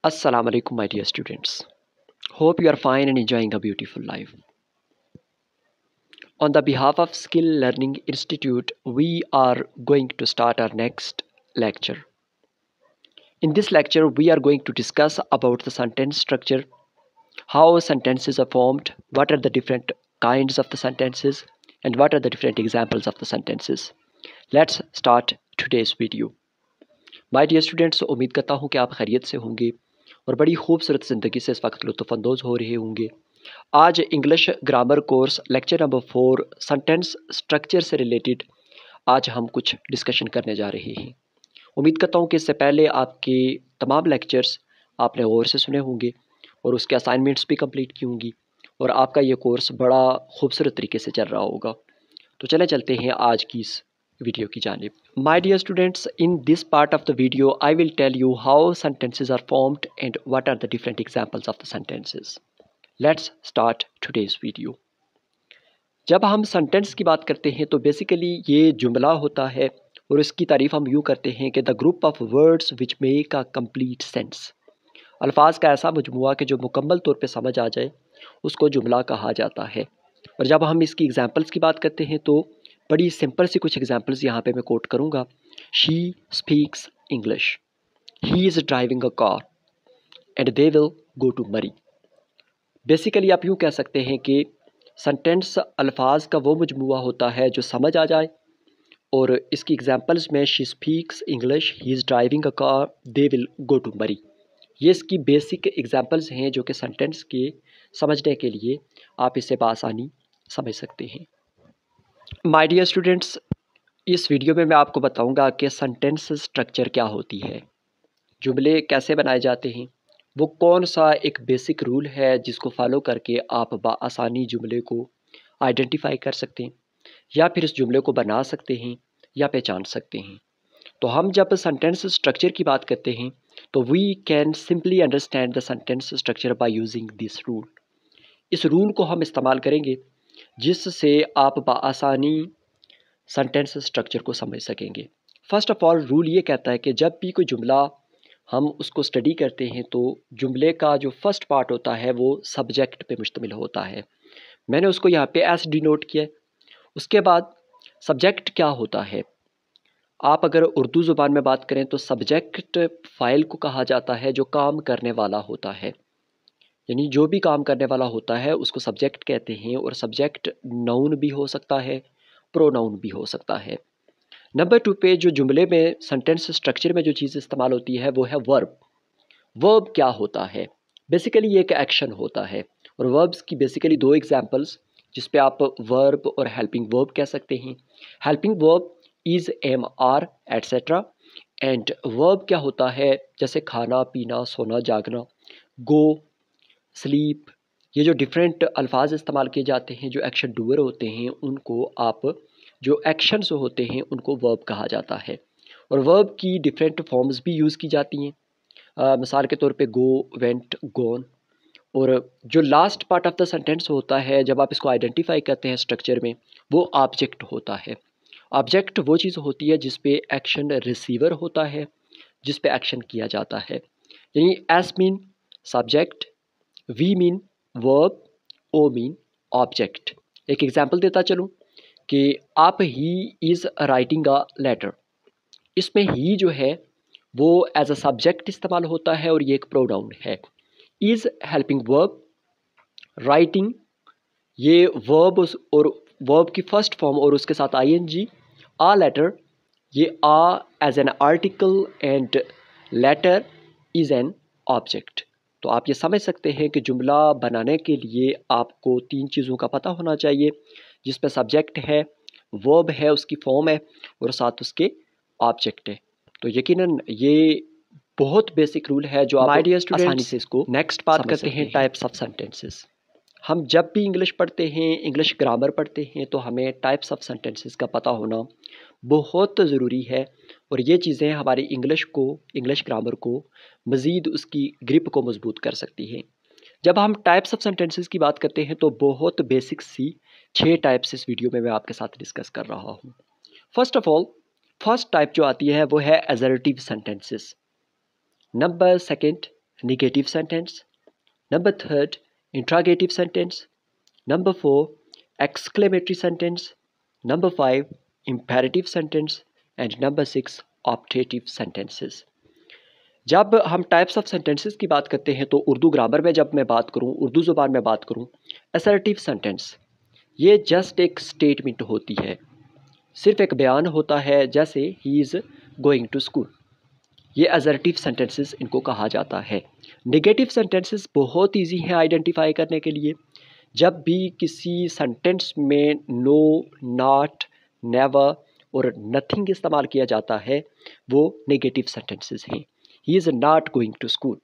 Assalamu alaikum, my dear students. Hope you are fine and enjoying a beautiful life. On the behalf of Skill Learning Institute, we are going to start our next lecture. In this lecture, we are going to discuss about the sentence structure, how sentences are formed, what are the different kinds of the sentences, and what are the different examples of the sentences. Let's start today's video. My dear students, उम्मीद करता हूँ कि आप खैरियत से होंगे और बड़ी खूबसूरत ज़िंदगी से इस वक्त लुत्फ़अंदोज़ हो रहे होंगे। आज English grammar course lecture number 4 sentence structure से रिलेटेड आज हम कुछ डिस्कशन करने जा रहे हैं। उम्मीद करता हूँ कि इससे पहले आपके तमाम लेक्चर्स आपने गौर से सुने होंगे और उसके असाइनमेंट्स भी कंप्लीट की होंगी और आपका ये कोर्स बड़ा खूबसूरत तरीके से चल रहा होगा। तो चलते हैं आज की इस वीडियो की जानिब। My dear students, in this part of the video, I will tell you how sentences are formed and what are the different examples of the sentences. Let's start today's video. जब हम sentence की बात करते हैं तो basically ये जुमला होता है और इसकी तारीफ हम यूँ करते हैं कि the group of words which make a complete sense. अल्फाज का ऐसा मजमुआ कि जो मुकम्मल तौर पे समझ आ जाए उसको जुमला कहा जाता है। और जब हम इसकी एग्जांपल्स की बात करते हैं तो बड़ी सिंपल सी कुछ एग्जांपल्स यहाँ पे मैं कोट करूँगा। She speaks English, he is driving a car and they will go to Murree. Basically आप यूँ कह सकते हैं कि सेंटेंस अल्फाज का वो मजमुआ होता है जो समझ आ जाए और इसकी एग्जांपल्स में she speaks English, he is driving a car, they will go to Murree. ये इसकी बेसिक एग्जांपल्स हैं जो कि सेंटेंस के समझने के लिए आप इसे बआसानी समझ सकते हैं। माय डियर स्टूडेंट्स, इस वीडियो में मैं आपको बताऊंगा कि सेंटेंस स्ट्रक्चर क्या होती है, जुमले कैसे बनाए जाते हैं, वो कौन सा एक बेसिक रूल है जिसको फॉलो करके आप बआसानी जुमले को आइडेंटिफाई कर सकते हैं या फिर इस जुमले को बना सकते हैं या पहचान सकते हैं। तो हम जब सेंटेंस स्ट्रक्चर की बात करते हैं तो we can simply understand the sentence structure by using this rule. इस रूल को हम इस्तेमाल करेंगे जिससे आप बआसानी सेंटेंस स्ट्रक्चर को समझ सकेंगे। फर्स्ट ऑफ ऑल रूल ये कहता है कि जब भी कोई जुमला हम उसको स्टडी करते हैं तो जुमले का जो फर्स्ट पार्ट होता है वो सब्जेक्ट पे मुश्तमिल होता है। मैंने उसको यहाँ पे एस डिनोट किया है। उसके बाद सब्जेक्ट क्या होता है, आप अगर उर्दू ज़ुबान में बात करें तो सब्जेक्ट फ़ाइल को कहा जाता है जो काम करने वाला होता है, यानी जो भी काम करने वाला होता है उसको सब्जेक्ट कहते हैं। और सब्जेक्ट नाउन भी हो सकता है, प्रोनाउन भी हो सकता है। नंबर 2 पे जो जुमले में सेंटेंस स्ट्रक्चर में जो चीज़ इस्तेमाल होती है वो है वर्ब। वर्ब क्या होता है, बेसिकली ये एक एक्शन होता है और वर्ब्स की बेसिकली दो एग्जांपल्स जिस पे आप वर्ब और हेल्पिंग वर्ब कह सकते हैं। Helping verb is, am, are, etcetera. And verb क्या होता है, जैसे खाना, पीना, सोना, जागना, गो, स्लीप। ये जो डिफरेंट अल्फाज इस्तेमाल किए जाते हैं जो एक्शन डूअर होते हैं उनको आप जो एक्शंस होते हैं उनको वर्ब कहा जाता है। और वर्ब की डिफरेंट फॉर्म्स भी यूज़ की जाती हैं, मिसाल के तौर पे गो, वेंट, गोन। और जो last part of the sentence होता है जब आप इसको आइडेंटिफाई करते हैं स्ट्रक्चर में, वो ऑब्जेक्ट होता है। ऑब्जेक्ट वो चीज़ होती है जिस पे एक्शन रिसीवर होता है, जिस पे एक्शन किया जाता है। यानी S mean subject, V mean verb, O mean object. एक एग्जांपल देता चलूँ कि आप he is writing a letter. इसमें ही जो है वो एज अ सब्जेक्ट इस्तेमाल होता है और ये एक प्रोनाउन है। इज़ हेल्पिंग वर्ब, राइटिंग ये वर्ब और वर्ब की फर्स्ट फॉर्म और उसके साथ आईएनजी। आ लेटर ये a as an article and letter is an object. तो आप ये समझ सकते हैं कि जुमला बनाने के लिए आपको तीन चीज़ों का पता होना चाहिए, जिसमें सब्जेक्ट है, वर्ब है, उसकी फॉर्म है और साथ उसके ऑब्जेक्ट है। तो यकीनन ये बहुत बेसिक रूल है जो आप आसानी से इसको नेक्स्ट बात करते हैं टाइप्स ऑफ सेंटेंसेस। हम जब भी इंग्लिश पढ़ते हैं, इंग्लिश ग्रामर पढ़ते हैं तो हमें टाइप्स ऑफ सेंटेंसेस का पता होना बहुत ज़रूरी है और ये चीज़ें हमारी इंग्लिश को, इंग्लिश ग्रामर को मज़ीद उसकी ग्रिप को मजबूत कर सकती हैं। जब हम टाइप्स ऑफ सेंटेंसेस की बात करते हैं तो बहुत बेसिक सी 6 टाइप्स इस वीडियो में मैं आपके साथ डिस्कस कर रहा हूँ। First of all, first type जो आती है वो है assertive sentences. Number second, negative sentence. Number 3, interrogative sentence. Number 4, exclamatory sentence. Number 5, imperative sentence. And number 6, optative sentences. जब हम टाइप्स ऑफ सेंटेंसेस की बात करते हैं तो उर्दू ग्रामर में जब मैं बात करूं, उर्दू ज़ुबान में बात करूं, असर्टिव सेंटेंस ये जस्ट एक स्टेटमेंट होती है, सिर्फ एक बयान होता है, जैसे he is going to school. ये असर्टिव सेंटेंसेस इनको कहा जाता है। नेगेटिव सेंटेंसेस बहुत ईजी हैं आइडेंटिफाई करने के लिए। जब भी किसी सेंटेंस में नो, नॉट, नेवर और नथिंग इस्तेमाल किया जाता है वो नेगेटिव सेंटेंसेस हैं। He is not going to school.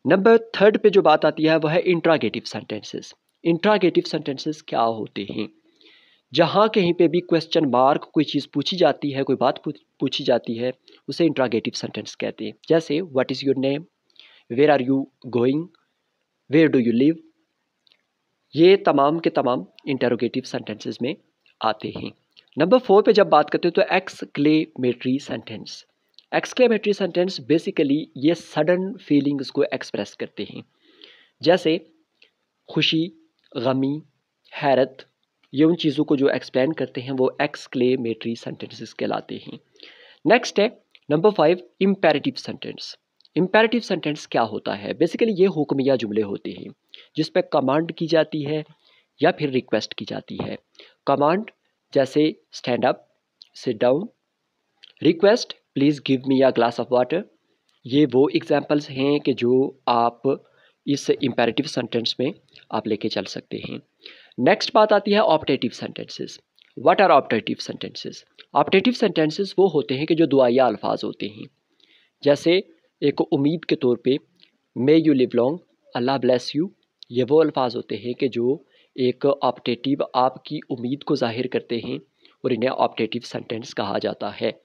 Number 3 पे जो बात आती है वह है इंट्रागेटिव सेंटेंसेस। इंट्रागेटिव सेंटेंसेस क्या होते हैं? जहाँ कहीं पे भी क्वेश्चन मार्क कोई चीज़ पूछी जाती है, कोई बात पूछी जाती है, उसे इंट्रागेटिव सेंटेंस कहते हैं। जैसे what is your name, where are you going, where do you live. ये तमाम के तमाम इंटरोगेटिव सेंटेंसेस में आते हैं। नंबर 4 पे जब बात करते हैं तो exclamatory sentence. Exclamatory sentence basically ये सडन फीलिंग्स को एक्सप्रेस करते हैं, जैसे खुशी, गमी, हैरत। ये उन चीज़ों को जो एक्सप्लेन करते हैं वो एक्सक्लेमेटरी सेंटेंसेस कहलाते हैं। नेक्स्ट है number 5, imperative sentence. Imperative sentence क्या होता है? बेसिकली ये हुक्मिया जुमले होते हैं जिस पे कमांड की जाती है या फिर रिक्वेस्ट की जाती है। कमांड जैसे stand up, sit down. Request please give me a glass of water. ये वो एग्जांपल्स हैं कि जो आप इस इम्पेरेटिव सेंटेंस में आप लेके चल सकते हैं। नेक्स्ट बात आती है optative sentences. What are optative sentences? Optative sentences वो होते हैं कि जो दुआया अल्फाज होते हैं, जैसे एक उम्मीद के तौर पे may you live long, Allah bless you. ये वो अल्फाज होते हैं कि जो एक ऑप्टेटिव आपकी उम्मीद को जाहिर करते हैं और इन्हें ऑप्टेटिव सेंटेंस कहा जाता है।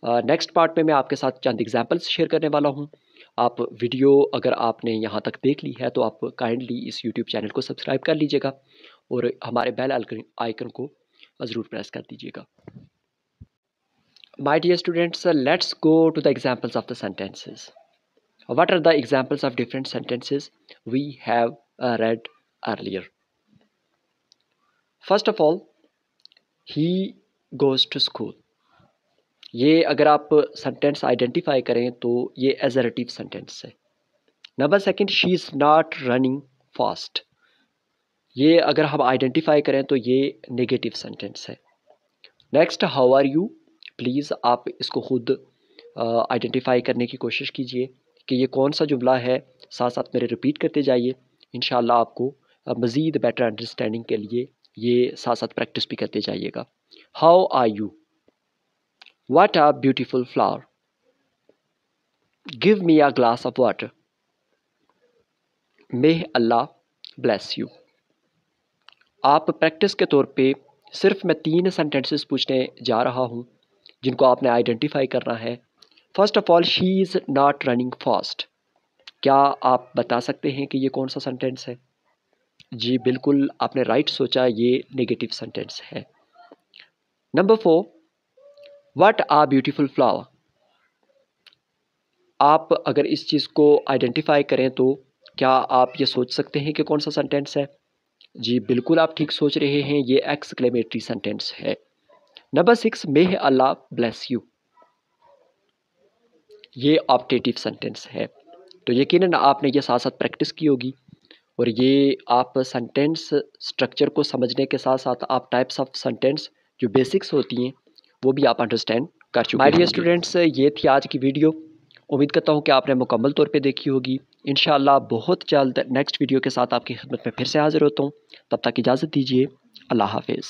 नेक्स्ट पार्ट में मैं आपके साथ चंद एग्जांपल्स शेयर करने वाला हूँ। आप वीडियो अगर आपने यहाँ तक देख ली है तो आप काइंडली इस यूट्यूब चैनल को सब्सक्राइब कर लीजिएगा और हमारे बेल आइकन को ज़रूर प्रेस कर दीजिएगा। My dear students, let's go to the examples of the sentences. What are the examples of different sentences we have read earlier? First of all, he goes to school. ये अगर आप sentence identify करें तो ये assertive sentence है। Number 2, she is not running fast. ये अगर हम आइडेंटिफाई करें तो ये नेगेटिव सेंटेंस है। Next, how are you. Please आप इसको खुद आइडेंटिफाई करने की कोशिश कीजिए कि ये कौन सा जुमला है, साथ साथ मेरे रिपीट करते जाइए। इंशाल्लाह आपको मज़ीद बेटर अंडरस्टैंडिंग के लिए ये साथ साथ प्रैक्टिस भी करते जाइएगा। How are you, what a beautiful flower, give me a glass of water, may Allah bless you. आप प्रैक्टिस के तौर पे सिर्फ मैं 3 सेंटेंसेस पूछने जा रहा हूँ जिनको आपने आइडेंटिफाई करना है। First of all, she is not running fast. क्या आप बता सकते हैं कि ये कौन सा सेंटेंस है? जी बिल्कुल, आपने राइट सोचा, ये नेगेटिव सेंटेंस है। Number 4, what a beautiful flower. आप अगर इस चीज़ को आइडेंटिफाई करें तो क्या आप ये सोच सकते हैं कि कौन सा सेंटेंस है? जी बिल्कुल, आप ठीक सोच रहे हैं, ये एक्सक्लेमेटरी सेंटेंस है। Number 6, may Allah bless you. ये ऑप्टेटिव सेंटेंस है। तो यकीनन आपने ये साथ साथ प्रैक्टिस की होगी और ये आप सेंटेंस स्ट्रक्चर को समझने के साथ साथ आप टाइप्स ऑफ सेंटेंस जो बेसिक्स होती हैं वो भी आप अंडरस्टैंड कर चुके हैं। माय डियर स्टूडेंट्स, ये थी आज की वीडियो। उम्मीद करता हूँ कि आपने मुकम्मल तौर पे देखी होगी। इंशाल्लाह बहुत जल्द नेक्स्ट वीडियो के साथ आपकी खिदमत में फिर से हाजिर होता हूँ। तब तक इजाज़त दीजिए। अल्लाह हाफिज़।